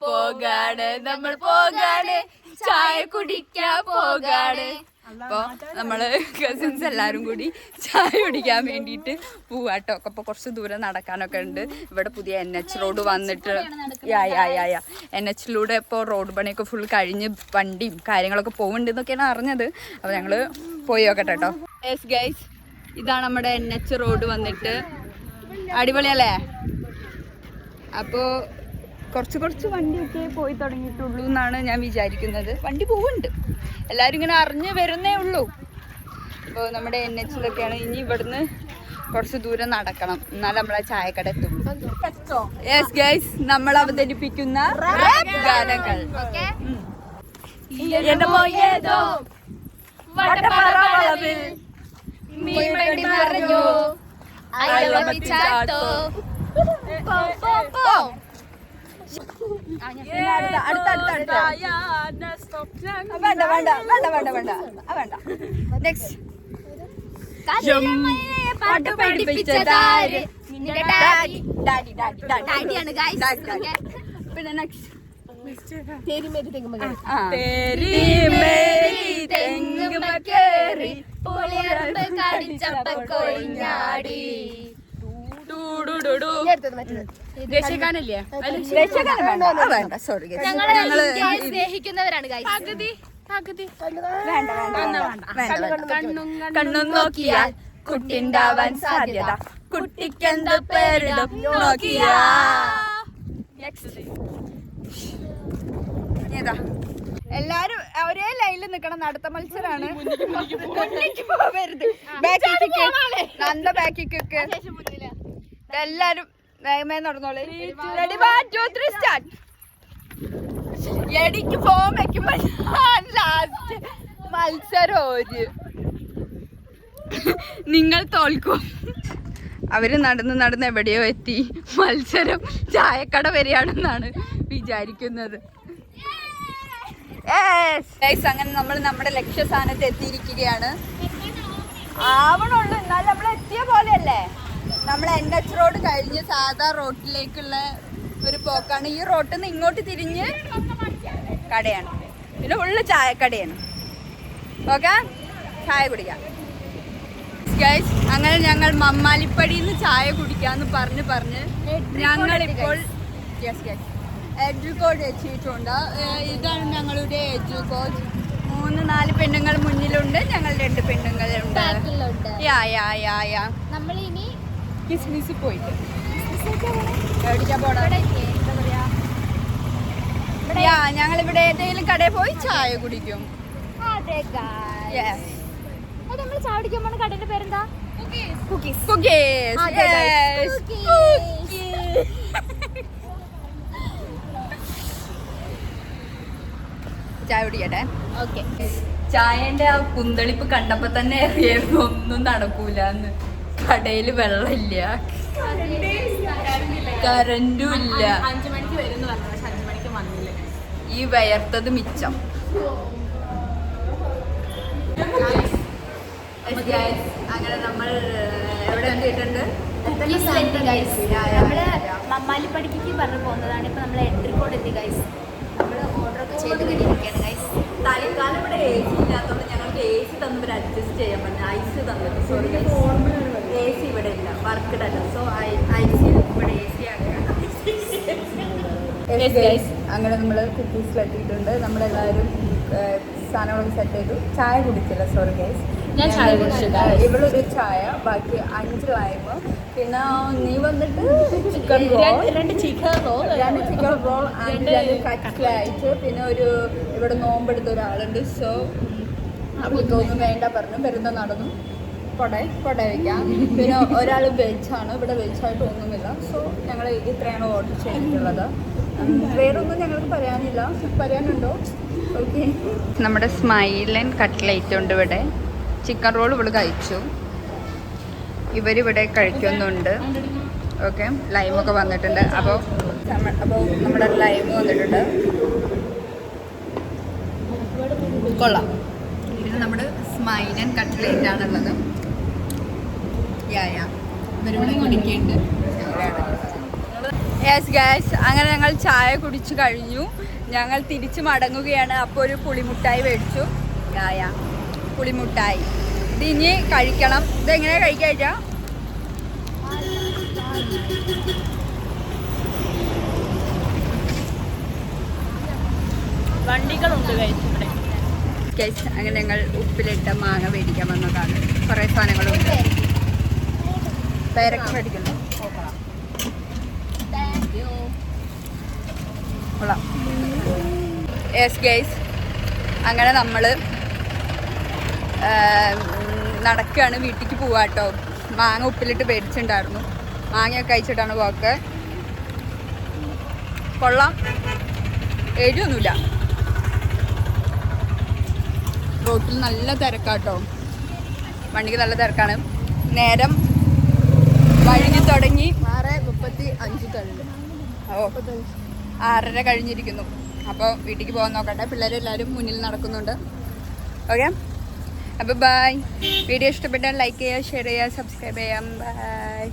പോകാണ് നമ്മൾ പോകാണ് ചായ കുടിക്കാൻ പോകാണ്. അപ്പൊ നമ്മള് കസിൻസ് എല്ലാരും കൂടി ചായ കുടിക്കാൻ വേണ്ടിട്ട് പോവാട്ടോ. അപ്പൊ കുറച്ച് ദൂരം നടക്കാനൊക്കെ ഉണ്ട്. ഇവിടെ പുതിയ NH റോഡ് വന്നിട്ട് NHലൂടെ ഇപ്പോൾ റോഡ് പണിയൊക്കെ ഫുൾ കഴിഞ്ഞ് വണ്ടിയും കാര്യങ്ങളൊക്കെ പോകുന്നുണ്ട് എന്നൊക്കെയാണ് അറിഞ്ഞത്. അപ്പൊ ഞങ്ങള് പോയി നോക്കട്ടെ കേട്ടോ. യെസ് ഗൈസ്, ഇതാണ് നമ്മുടെ NH റോഡ് വന്നിട്ട്. അടിപൊളിയല്ലേ? അപ്പോ കുറച്ച് വണ്ടിയൊക്കെ പോയി തുടങ്ങിയിട്ടുള്ളൂ എന്നാണ് ഞാൻ വിചാരിക്കുന്നത്. വണ്ടി പോകുന്നുണ്ട്, എല്ലാവരും ഇങ്ങനെ അറിഞ്ഞ് വരുന്നേ ഉള്ളൂ. അപ്പോൾ നമ്മുടെ NHലൊക്കെയാണ്. ഇനി ഇവിടുന്ന് കുറച്ച് ദൂരം നടക്കണം, എന്നാലും നമ്മളെ ചായക്കട എത്തുള്ളൂ. യെസ് ഗൈസ്, നമ്മൾ അവതരിപ്പിക്കുന്ന ഗാനങ്ങൾ. പാട്ട് പഠിപ്പിച്ചതാര്? പിന്നെ നെക്സ്റ്റ് സ്നേഹിക്കുന്നവരാണ്. കണ്ണും നോക്കിയാൽ കുട്ടിണ്ടാവാൻ സാധ്യത, കുട്ടിക്കെന്ത് പേരിടും നോക്കിയാ. എല്ലാരും ഒരേ ലൈനിൽ നിക്കണം. നടത്ത മത്സരാണ്. നല്ല ബാക്കിക്കൊക്കെ എല്ലാരും വേഗമേ നടന്നോളെ. സ്റ്റാർട്ട്. എടിക്ക് ഫോം വെക്കുമ്പോ ലാസ്റ്റ് മത്സരം നിങ്ങൾ തോൽക്കും. അവര് നടന്ന് എവിടെയോ എത്തി. മത്സരം ചായക്കട വരെയാണെന്നാണ് വിചാരിക്കുന്നത്. അങ്ങനെ നമ്മൾ നമ്മുടെ ലക്ഷ്യസ്ഥാനത്ത് എത്തിയിരിക്കുകയാണ്. ആവണുള്ളൂ, എന്നാലും നമ്മൾ എത്തിയ പോലെയല്ലേ. നമ്മൾ NH റോഡ് കഴിഞ്ഞ് സാധാ റോഡിലേക്കുള്ള ഒരു പോക്കാണ്. ഈ റോട്ടിൽ നിന്ന് ഇങ്ങോട്ട് തിരിഞ്ഞ് കടയാണ്, പിന്നെ ഉള്ള ചായക്കടയാണ്. ഓക്കെ, ചായ കുടിക്കാം ഗൈസ്. അങ്ങനെ ഞങ്ങൾ മമ്മാലിപ്പടിയിൽ നിന്ന് ചായ കുടിക്കാന്ന് പറഞ്ഞ് ഞങ്ങളിപ്പോൾ എഡ്യൂക്കോഡ് എത്തിയിട്ടുണ്ട്. ഇതാണ് ഞങ്ങളുടെ എഡ്യൂക്കോഡ്. 3-4 പെണ്ണുങ്ങൾ മുന്നിലുണ്ട്, ഞങ്ങൾ 2 പെണ്ണുങ്ങളുണ്ട്. നമ്മളിനി കിസ്മിസ് പോയിട്ട് ഞങ്ങളിവിടെ ഏതെങ്കിലും കടയിൽ പോയി ചായ കുടിക്കും. നമ്മൾ ചായ കുടിക്കാൻ പോണ കടയുടെ പേരെന്താ? ചായ കുടിക്കട്ടെ. ഓക്കെ. ചായന്റെ ആ കുന്തളിപ്പ് കണ്ടപ്പോ തന്നെ അറിയായിരുന്നു ഒന്നും നടക്കൂലെന്ന്. കടയില് വെള്ളമില്ല, കറന്റും ഇല്ല. 5 മണിക്ക് വരും പറഞ്ഞു, പക്ഷെ 5 മണിക്ക് വന്നില്ല. ഈ വയർത്തത് മിച്ചം. അങ്ങനെ നമ്മൾ എവിടെ എത്തിയിട്ടുണ്ട്? നമ്മള് മമ്മാലിപ്പടിക്ക് പറഞ്ഞു പോകുന്നതാണ്. ഇപ്പൊ നമ്മൾ എൻട്രി കോഡ് എത്തി ഗൈസ്. നമ്മള് ഓർഡർ ഒക്കെ ചെയ്ത് കഴിഞ്ഞിരിക്കുകയാണ് ഗൈസ്. തൽക്കാലം ഇവിടെ AC ഇല്ലാത്തതുകൊണ്ട് ഞങ്ങൾക്ക് AC തന്നവർ അഡ്ജസ്റ്റ് ചെയ്യാൻ പറഞ്ഞു. ഐസ് തന്നിട്ട് സോറി AC ഇവിടെ ഇല്ല, വർക്ക്ഡ് അല്ല. സോ ഐസ് ഇവിടെ AC ആക്കുകയാണ്. അങ്ങനെ നമ്മൾ കുക്കീസിലെത്തിയിട്ടുണ്ട്. നമ്മളെല്ലാവരും സാധനങ്ങളൊക്കെ സെറ്റ് ചെയ്തു. ചായ കുടിച്ചില്ല, സോറി ഗൈസ്. ഞാൻ ചായ കുടിച്ചില്ല. ഇവളൊരു ചായ, ബാക്കി 5 ലൈമ്, പിന്നെ നീ വന്നിട്ട് chicken roll, 2 chicken roll and 2 cutlet, പിന്നെ ഒരു ഇവിടെ നോമ്പെടുത്ത ഒരാളുണ്ട്. സോ അവൾക്കൊന്നും വേണ്ട പറഞ്ഞു, വരുന്ന നടന്നു. കൊട വയ്ക്കാം. പിന്നെ ഒരാൾ വെജാണ്, ഇവിടെ വെജായിട്ട് ഒന്നുമില്ല. സോ ഞങ്ങൾ ഇത്രയാണ് ഓർഡർ ചെയ്തിട്ടുള്ളത്. വേറൊന്നും ഞങ്ങൾക്ക് പറയാനുണ്ടോ? ഓക്കെ. നമ്മുടെ സ്മൈലൻ കട്ട്ലൈറ്റ് ഉണ്ട് ഇവിടെ. ചിക്കൻ റോൾ ഇവള് കഴിച്ചു, ഇവരിവിടെ കഴിക്കുന്നുണ്ട്. ഓക്കെ, ലൈമൊക്കെ വന്നിട്ടുണ്ട്. അപ്പോൾ നമ്മുടെ ലൈം വന്നിട്ടുണ്ട്. കൊള്ളാം. ഇത് നമ്മുടെ സ്മൈലൻ കട്ട്ലേറ്റ് ആണുള്ളത്. ഇവരിവിടെ കുടിക്കുന്നുണ്ട്. യെസ് ഗൈസ്, അങ്ങനെ ഞങ്ങൾ ചായ കുടിച്ചു കഴിഞ്ഞു. ഞങ്ങൾ തിരിച്ച് മടങ്ങുകയാണ്. അപ്പോൾ ഒരു പുളിമുട്ടായി മേടിച്ചു. യാ പുളിമുട്ടായി. ഇത് ഇനി കഴിക്കണം. ഇതെങ്ങനെയാണ് കഴിക്കാ? വണ്ടികളുണ്ട് ഗൈസ്, അങ്ങനെ ഞങ്ങൾ ഉപ്പിലിട്ട മാങ്ങ മേടിക്കാൻ വന്നതാണ്. കുറേ സാധനങ്ങളുണ്ട്. പേരൊക്കെ മേടിക്കുന്നു. കൊള്ളാം. യെസ് ഗൈസ്, അങ്ങനെ നമ്മൾ നടക്കുകയാണ്. വീട്ടിലേക്ക് പോവാട്ടോ. മാങ്ങ ഉപ്പിലിട്ട് മേടിച്ചിട്ടുണ്ടായിരുന്നു. മാങ്ങയൊക്കെ കഴിച്ചിട്ടാണ് പോക്ക്. കൊള്ളാം, എരിയൊന്നുമില്ല. റോട്ടിൽ നല്ല തിരക്കാട്ടോ. വണ്ടിക്ക് നല്ല തിരക്കാണ്. നേരം വഴുകി തുടങ്ങി. 6:35 ഓ 6:30 കഴിഞ്ഞിരിക്കുന്നു. അപ്പോൾ വീട്ടിലേക്ക് പോകാൻ നോക്കട്ടെ. പിള്ളേരെല്ലാവരും മുന്നിൽ നടക്കുന്നുണ്ട്. ഓക്കെ, അപ്പോൾ ബൈ. വീഡിയോ ഇഷ്ടപ്പെട്ടാൽ ലൈക്ക് ചെയ്യുക, ഷെയർ ചെയ്യുക, സബ്സ്ക്രൈബ് ചെയ്യാം. ബൈ.